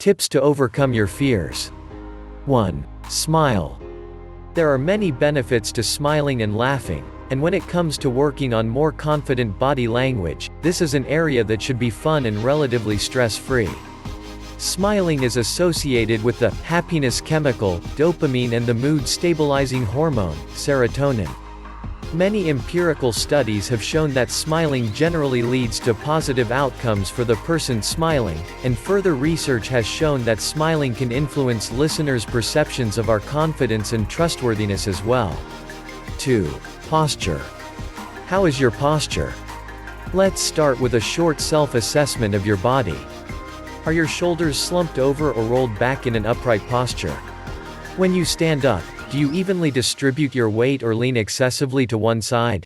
Tips to overcome your fears. 1. Smile. There are many benefits to smiling and laughing, and when it comes to working on more confident body language, this is an area that should be fun and relatively stress-free. Smiling is associated with the happiness chemical, dopamine, and the mood-stabilizing hormone, serotonin. Many empirical studies have shown that smiling generally leads to positive outcomes for the person smiling, and further research has shown that smiling can influence listeners' perceptions of our confidence and trustworthiness as well. 2. Posture. How is your posture? Let's start with a short self-assessment of your body. Are your shoulders slumped over or rolled back in an upright posture? When you stand up, do you evenly distribute your weight or lean excessively to one side?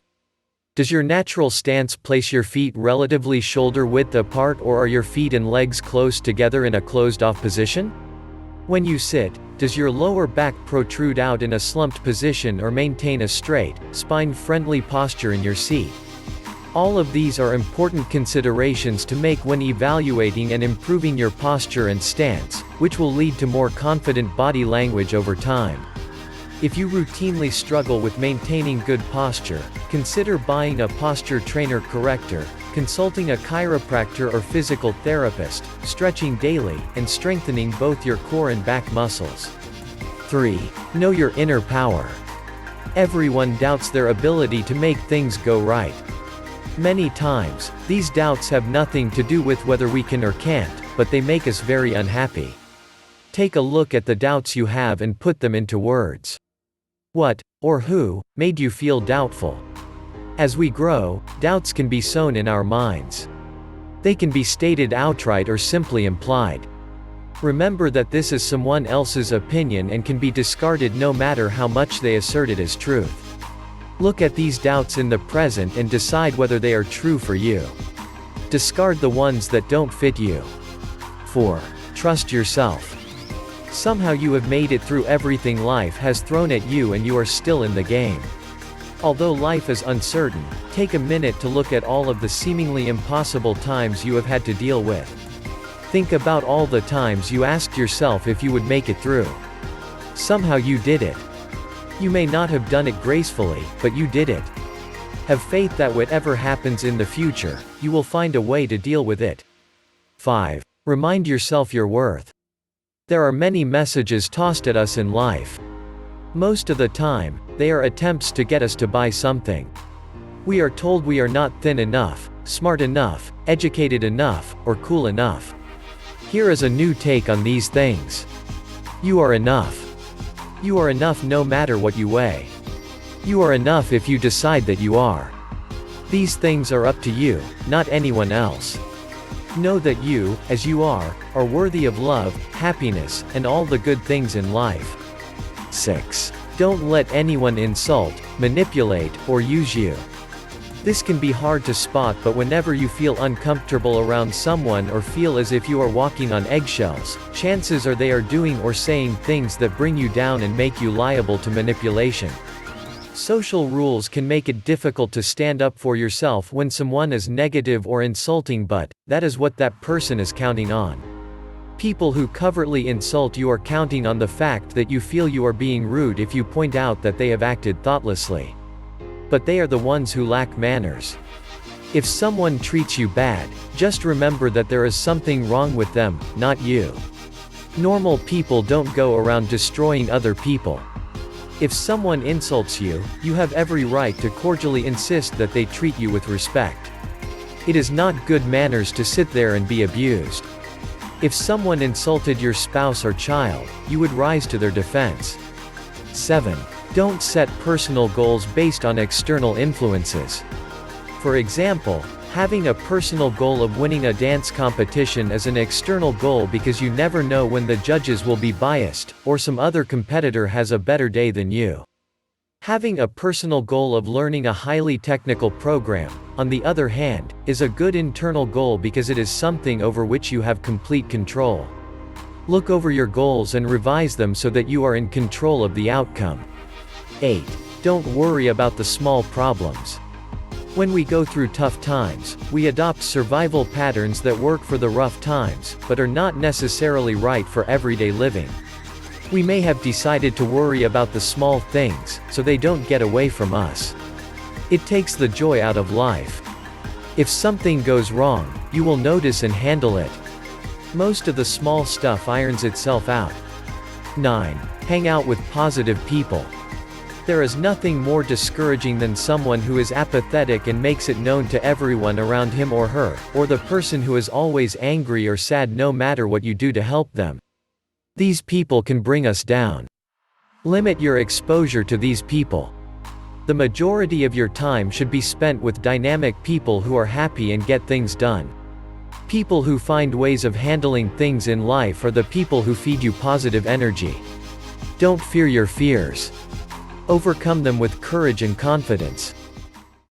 Does your natural stance place your feet relatively shoulder-width apart, or are your feet and legs close together in a closed-off position? When you sit, does your lower back protrude out in a slumped position or maintain a straight, spine-friendly posture in your seat? All of these are important considerations to make when evaluating and improving your posture and stance, which will lead to more confident body language over time. If you routinely struggle with maintaining good posture, consider buying a posture trainer corrector, consulting a chiropractor or physical therapist, stretching daily, and strengthening both your core and back muscles. 3. Know your inner power. Everyone doubts their ability to make things go right. Many times, these doubts have nothing to do with whether we can or can't, but they make us very unhappy. Take a look at the doubts you have and put them into words. What, or who, made you feel doubtful? As we grow, doubts can be sown in our minds. They can be stated outright or simply implied. Remember that this is someone else's opinion and can be discarded no matter how much they assert it as truth. Look at these doubts in the present and decide whether they are true for you. Discard the ones that don't fit you. 4. Trust yourself. Somehow you have made it through everything life has thrown at you and you are still in the game. Although life is uncertain, take a minute to look at all of the seemingly impossible times you have had to deal with. Think about all the times you asked yourself if you would make it through. Somehow you did it. You may not have done it gracefully, but you did it. Have faith that whatever happens in the future, you will find a way to deal with it. 5. Remind yourself your worth. There are many messages tossed at us in life. Most of the time, they are attempts to get us to buy something. We are told we are not thin enough, smart enough, educated enough, or cool enough. Here is a new take on these things. You are enough. You are enough no matter what you weigh. You are enough if you decide that you are. These things are up to you, not anyone else. Know that you, as you are worthy of love, happiness, and all the good things in life. 6. Don't let anyone insult, manipulate, or use you. This can be hard to spot, but whenever you feel uncomfortable around someone or feel as if you are walking on eggshells, chances are they are doing or saying things that bring you down and make you liable to manipulation. Social rules can make it difficult to stand up for yourself when someone is negative or insulting, but that is what that person is counting on. People who covertly insult you are counting on the fact that you feel you are being rude if you point out that they have acted thoughtlessly. But they are the ones who lack manners. If someone treats you bad, just remember that there is something wrong with them, not you. Normal people don't go around destroying other people. If someone insults you, you have every right to cordially insist that they treat you with respect. It is not good manners to sit there and be abused. If someone insulted your spouse or child, you would rise to their defense. 7. Don't set personal goals based on external influences. For example, having a personal goal of winning a dance competition is an external goal because you never know when the judges will be biased, or some other competitor has a better day than you. Having a personal goal of learning a highly technical program, on the other hand, is a good internal goal because it is something over which you have complete control. Look over your goals and revise them so that you are in control of the outcome. 8. Don't worry about the small problems. When we go through tough times, we adopt survival patterns that work for the rough times, but are not necessarily right for everyday living. We may have decided to worry about the small things, so they don't get away from us. It takes the joy out of life. If something goes wrong, you will notice and handle it. Most of the small stuff irons itself out. 9. Hang out with positive people. There is nothing more discouraging than someone who is apathetic and makes it known to everyone around him or her, or the person who is always angry or sad no matter what you do to help them. These people can bring us down. Limit your exposure to these people. The majority of your time should be spent with dynamic people who are happy and get things done. People who find ways of handling things in life are the people who feed you positive energy. Don't fear your fears. Overcome them with courage and confidence.